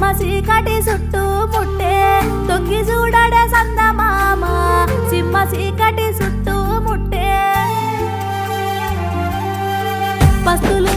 సింహ చీకటి చుట్టూ ముట్టే తొంగి చూడడే సందమామ సింహ చీకటి చుట్టూ ముట్టే పస్తులు